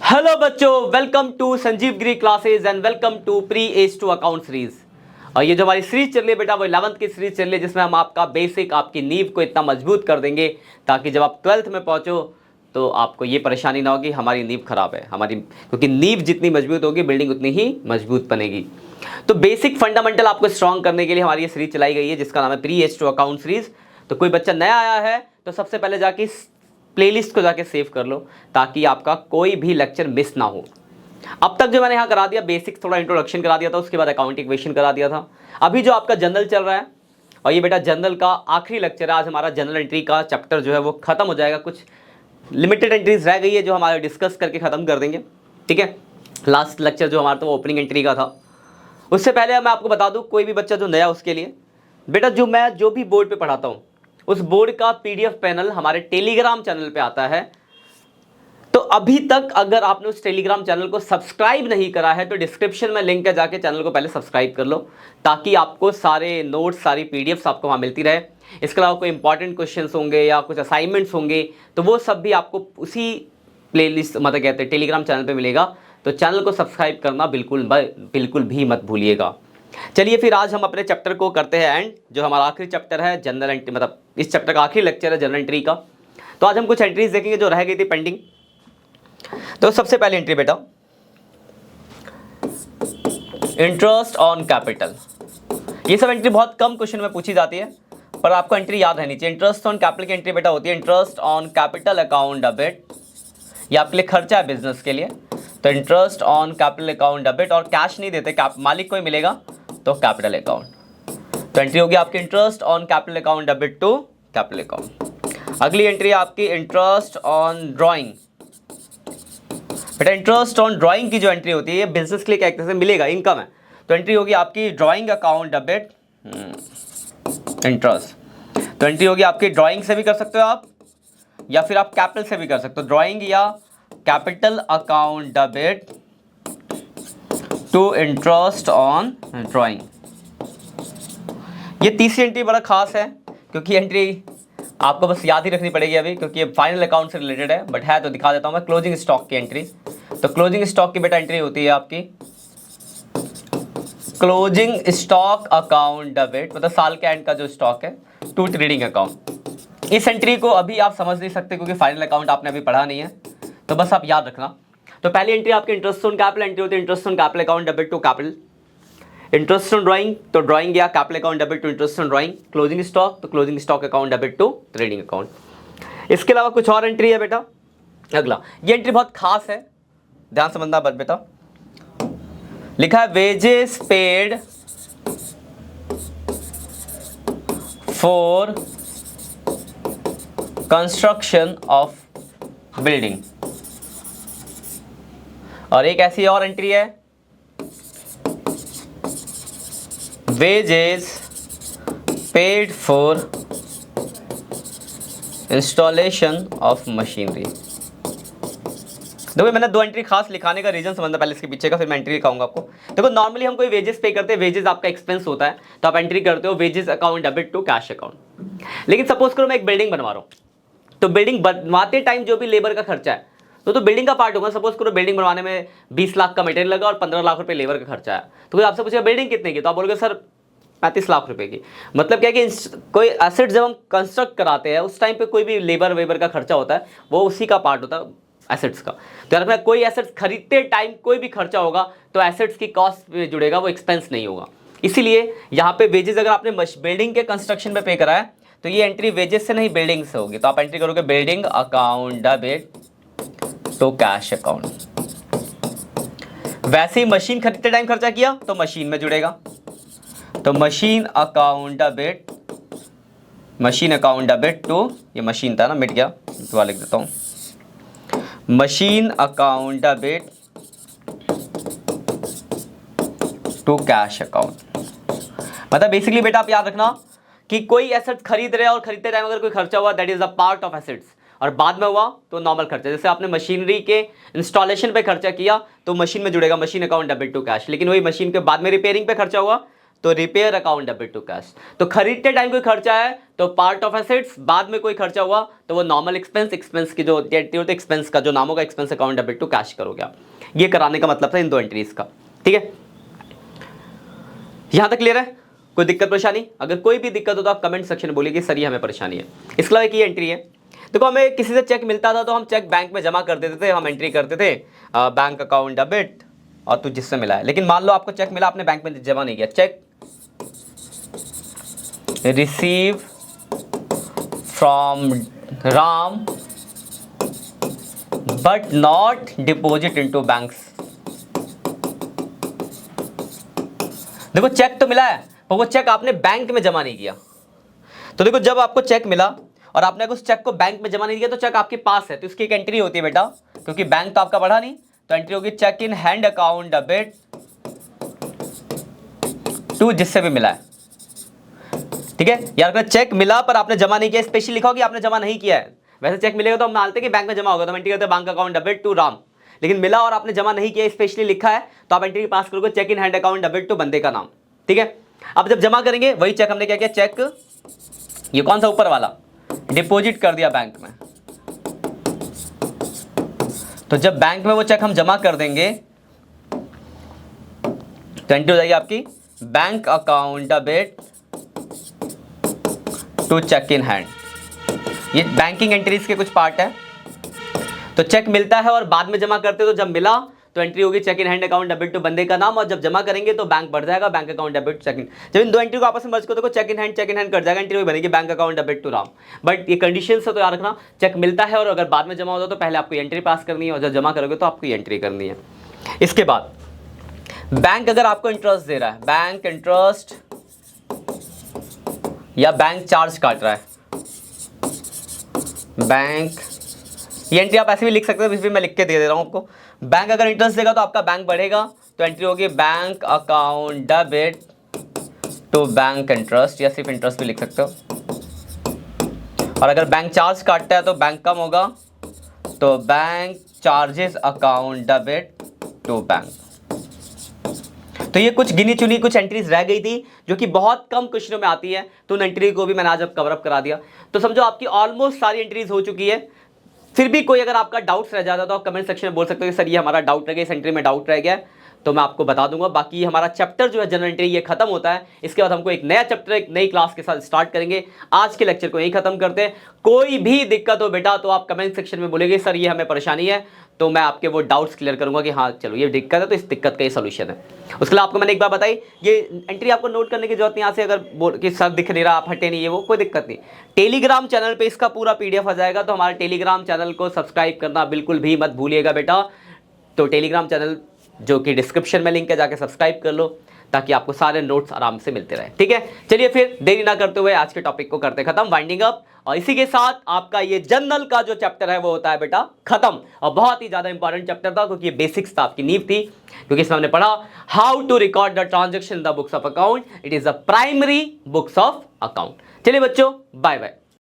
Hello बच्चों, welcome to Sanjeev Giri classes and welcome to pre age to account series. और ये जो हमारी सीरीज चल रही है बेटा, वो 11th की सीरीज चल रही है, जिसमें हम आपका बेसिक, आपकी नींव को इतना मजबूत कर देंगे ताकि जब आप 12th में पहुंचो तो आपको ये परेशानी ना होगी हमारी नींव खराब है हमारी, क्योंकि नींव जितनी मजबूत होगी बिल्डिंग उतनी ही मजबूत बनेगी। तो बेसिक फंडामेंटल आपको स्ट्रॉन्ग करने के लिए हमारी ये सीरीज चलाई गई है, जिसका नाम है pre age to account series. तो कोई बच्चा नया आया है तो सबसे पहले जाके प्लेलिस्ट को जाके सेव कर लो ताकि आपका कोई भी लेक्चर मिस ना हो। अब तक जो मैंने यहाँ करा दिया बेसिक, थोड़ा इंट्रोडक्शन करा दिया था, उसके बाद अकाउंट इक्वेशन करा दिया था। अभी जो आपका जनरल चल रहा है, और ये बेटा जनरल का आखिरी लेक्चर है। आज हमारा जनरल एंट्री का चैप्टर जो है वो खत्म हो जाएगा। कुछ लिमिटेड एंट्रीज रह गई है जो हमारे डिस्कस करके खत्म कर देंगे, ठीक है। लास्ट लेक्चर जो हमारा था वो ओपनिंग एंट्री का था। उससे पहले मैं आपको बता दूं, कोई भी बच्चा जो नया उसके लिए बेटा, जो भी बोर्ड पे पढ़ाता हूँ उस बोर्ड का पीडीएफ पैनल हमारे टेलीग्राम चैनल पे आता है। तो अभी तक अगर आपने उस टेलीग्राम चैनल को सब्सक्राइब नहीं करा है तो डिस्क्रिप्शन में लिंक है, जाके चैनल को पहले सब्सक्राइब कर लो ताकि आपको सारे नोट्स, सारी पीडीएफ्स आपको वहाँ मिलती रहे। इसके अलावा कोई इंपॉर्टेंट क्वेश्चंस होंगे या कुछ असाइनमेंट्स होंगे तो वो सब भी आपको उसी प्लेलिस्ट, मतलब कहते हैं टेलीग्राम चैनल पर मिलेगा। तो चैनल को सब्सक्राइब करना बिल्कुल भी मत भूलिएगा। चलिए फिर आज हम अपने चैप्टर को करते हैं एंड। जो हमारा आखिरी चैप्टर है जनरल एंट्री, मतलब इस चैप्टर का आखिरी लेक्चर है जनरल एंट्री का। तो आज हम कुछ एंट्रीज देखेंगे जो रह गई थी पेंडिंग। तो सबसे पहली एंट्री बेटा, इंटरेस्ट ऑन कैपिटल। ये सब एंट्री बहुत कम क्वेश्चन में पूछी जाती है, पर आपको एंट्री याद रहनी चाहिए। इंटरेस्ट ऑन कैपिटल की एंट्री बेटा होती है interest on capital account debit. ये आपके लिए खर्चा है बिजनेस के लिए, तो interest on capital account debit. और कैश नहीं देते, मालिक को ही मिलेगा, तो कैपिटल अकाउंट। तो एंट्री होगी आपकी interest on capital account debit to capital account. अगली एंट्री आपकी इंटरेस्ट ऑन ड्राइंग। बेटा इंटरेस्ट ऑन ड्राइंग की जो एंट्री होती है, ये बिजनेस के लिए क्या एक तरह से मिलेगा, इनकम है। तो एंट्री होगी आपकी ड्राइंग अकाउंट डेबिट इंटरेस्ट। तो एंट्री होगी आपकी ड्राइंग से भी कर सकते हो आप, या फिर आप कैपिटल से भी कर सकते हो, ड्राइंग या capital account debit to interest on drawing. ये तीसरी एंट्री बड़ा खास है, क्योंकि एंट्री आपको बस याद ही रखनी पड़ेगी अभी, क्योंकि ये फाइनल अकाउंट से रिलेटेड है, बट है तो दिखा देता हूं मैं। क्लोजिंग स्टॉक की एंट्री। तो क्लोजिंग स्टॉक की बेटा एंट्री होती है आपकी क्लोजिंग स्टॉक अकाउंट डेबिट, मतलब साल के एंड का जो स्टॉक है, टू ट्रेडिंग अकाउंट। इस एंट्री को अभी आप समझ नहीं सकते क्योंकि फाइनल अकाउंट आपने अभी पढ़ा नहीं है, तो बस आप याद रखना। तो पहली एंट्री आपकी इंटरेस्ट ऑन कैपिटल एंट्री होती है, interest on capital account debit to capital. Interest on drawing, तो ड्राइंग या capital account debit to interest on drawing. Closing stock, तो closing stock account debit to trading account. इसके अलावा कुछ और entry है बेटा। अगला, ये एंट्री बहुत खास है, ध्यान समझना बेटा। लिखा है wages paid for construction of building. और एक ऐसी और एंट्री है, wages paid for installation of machinery. देखो मैंने दो एंट्री खास लिखाने का रीजन समझना पहले इसके पीछे का, फिर मैं एंट्री लिखाऊंगा आपको। देखो नॉर्मली हम कोई वेजेस पे करते हैं, वेजेस आपका एक्सपेंस होता है, तो आप एंट्री करते हो wages account debit to cash account. लेकिन सपोज करो मैं एक बिल्डिंग बनवा रहा हूं, तो बिल्डिंग बनवाते टाइम जो भी लेबर का खर्चा है तो बिल्डिंग का पार्ट होगा। सपोज करो बिल्डिंग बनवाने में 20 लाख का मटेरियल लगा और 15 लाख रुपए लेबर का खर्चा है, तो कोई आपसे पूछेगा बिल्डिंग कितने की, तो आप बोलोगे सर 35 लाख रुपए की। मतलब क्या है कि कोई एसेट जब हम कंस्ट्रक्ट कराते हैं उस टाइम पे कोई भी लेबर वेबर का खर्चा होता है, वो उसी का पार्ट होता है एसेट्स का। तो यार कोई एसेट्स खरीदते टाइम कोई भी खर्चा होगा तो एसेट्स की कॉस्ट में जुड़ेगा, वो एक्सपेंस नहीं होगा। इसीलिए यहाँ पे वेजेस अगर आपने बिल्डिंग के कंस्ट्रक्शन में पे करा है तो ये एंट्री वेजेस से नहीं बिल्डिंग से होगी। तो आप एंट्री करोगे building account debit to cash account. वैसे ही मशीन खरीदते टाइम खर्चा किया तो मशीन में जुड़ेगा, तो machine account debit, machine account debit to, ये मशीन था ना, मिट गया, दोबारा लिख देता हूं, machine account debit to cash account. मतलब बेसिकली बेटा आप याद रखना कि कोई एसेट खरीद रहे हैं और खरीदते टाइम अगर कोई खर्चा हुआ that is a part of assets, और बाद में हुआ तो नॉर्मल खर्चा। जैसे आपने मशीनरी के इंस्टॉलेशन पे खर्चा किया तो मशीन में जुड़ेगा, machine account debit to cash. लेकिन वही मशीन के बाद में रिपेयरिंग पे खर्चा हुआ तो repair account debit to cash. तो खरीदते टाइम कोई खर्चा है तो पार्ट ऑफ एसेट्स, बाद में कोई खर्चा हुआ तो वो नॉर्मल एक्सपेंस की जो एंट्री होती है एक्सपेंस का जो नाम होगा expense account debit to cash करोगे आप। ये कराने का मतलब था इन दो एंट्रीज का। ठीक है, यहां तक क्लियर है? कोई दिक्कत परेशानी? अगर कोई भी दिक्कत हो तो आप कमेंट सेक्शन में बोलिए कि सर ये हमें परेशानी है। इसके अलावा एक ये एंट्री है, देखो हमें किसी से चेक मिलता था तो हम चेक बैंक में जमा कर देते थे, हम एंट्री करते थे बैंक अकाउंट डेबिट और तू जिससे मिला है। लेकिन मान लो आपको चेक मिला, आपने बैंक में जमा नहीं किया, check receive from Ram but not deposit into banks. देखो चेक तो मिला है पर वो चेक आपने बैंक में जमा नहीं किया। तो देखो जब आपको चेक मिला और आपने उस चेक को बैंक में जमा नहीं किया तो चेक आपके पास है, तो इसकी एक एंट्री होती है बेटा, क्योंकि बैंक तो आपका बढ़ा नहीं, तो एंट्री होगी cheque in hand account debit to जिससे भी मिला है। ठीक है यार, अगर चेक मिला पर आपने जमा नहीं किया, स्पेशली लिखा होगा कि आपने जमा नहीं किया है। वैसे चेक मिलेगा तो हम मानते हैं कि बैंक में जमा होगा, तो हम एंट्री करते हैं bank account debit to Ram. लेकिन मिला और आपने जमा नहीं किया, स्पेशली लिखा है, तो आप एंट्री पास करोगे cheque in hand account debit to बंदे का नाम। ठीक है, अब जब जमा करेंगे वही चेक हमने क्या किया, चेक ये कौन सा ऊपर वाला डिपॉजिट कर दिया बैंक में। तो जब बैंक में वो चेक हम जमा कर देंगे तो एंट्री हो जाएगी आपकी bank account debit to cheque in hand. ये बैंकिंग एंट्रीज के कुछ पार्ट है। तो चेक मिलता है और बाद में जमा करते हो, तो जब मिला तो एंट्री होगी cheque in hand account debit to बंदे का नाम, और जब जमा करेंगे तो बैंक बढ़ जाएगा bank account debit cheque in. जब इन दो एंट्री को आपस में मर्ज करो तो चेक इन हैंड कट जाएगा, एंट्री बनेगी bank account debit to Ram. But ये कंडीशन से तो याद रखना, चेक मिलता है और अगर बाद में जमा होता तो पहले आपको एंट्री पास करनी है और जब जमा करोगे तो आपको एंट्री करनी है। इसके बाद बैंक अगर आपको इंटरेस्ट दे रहा है, बैंक इंटरेस्ट या बैंक चार्ज काट रहा है, बैंक, ये एंट्री आप ऐसे भी लिख सकते हो, इसमें मैं लिख के दे रहा हूं आपको। बैंक अगर इंटरेस्ट देगा तो आपका बैंक बढ़ेगा, तो एंट्री होगी bank account debit to bank interest, या सिर्फ इंटरेस्ट भी लिख सकते हो। और अगर बैंक चार्ज काटता है तो बैंक कम होगा, तो bank charges account debit to bank. तो ये कुछ गिनी चुनी कुछ एंट्रीज रह गई थी जो कि बहुत कम क्वेश्चनों में आती है, तो उन एंट्री को भी मैंने आज अब कवर अप करा दिया। तो समझो आपकी ऑलमोस्ट सारी एंट्रीज हो चुकी है। फिर भी कोई अगर आपका डाउट्स रह जाता तो आप कमेंट सेक्शन में बोल सकते हो कि सर ये हमारा डाउट रह गया, इस एंट्री में डाउट रह गया, तो मैं आपको बता दूंगा। बाकी हमारा चैप्टर जो है जनरल एंट्री ये खत्म होता है, इसके बाद हमको एक नया चैप्टर एक नई क्लास के साथ स्टार्ट करेंगे। आज के लेक्चर को यही खत्म करते हैं। कोई भी दिक्कत हो बेटा तो आप कमेंट सेक्शन में बोलेंगे सर ये हमें परेशानी है, तो मैं आपके वो डाउट्स क्लियर करूंगा कि हाँ चलो ये दिक्कत है तो इस दिक्कत का ये सोल्यूशन है। उसके लिए आपको मैंने एक बार बताई, ये एंट्री आपको नोट करने की जरूरत नहीं। यहाँ से अगर बोल कि सर दिख नहीं रहा, आप हटे नहीं, ये वो कोई दिक्कत नहीं। टेलीग्राम चैनल पे इसका पूरा PDF आ जाएगा, तो हमारे टेलीग्राम चैनल को सब्सक्राइब करना बिल्कुल भी मत भूलिएगा बेटा। तो टेलीग्राम चैनल जो कि डिस्क्रिप्शन में लिंक है, जाके सब्सक्राइब कर लो ताकि आपको सारे नोट्स आराम से मिलते रहे। ठीक है, चलिए फिर देरी ना करते हुए आज के टॉपिक को करते खत्म, वाइंडिंग अप। और इसी के साथ आपका ये जनरल का जो चैप्टर है वो होता है बेटा खत्म। और बहुत ही ज्यादा इंपॉर्टेंट चैप्टर था क्योंकि ये बेसिक्स था, आपकी नींव थी, क्योंकि इसमें हमने पढ़ा how to record the transaction in the books of account. It is the primary books of account. चलिए बच्चों, बाय बाय।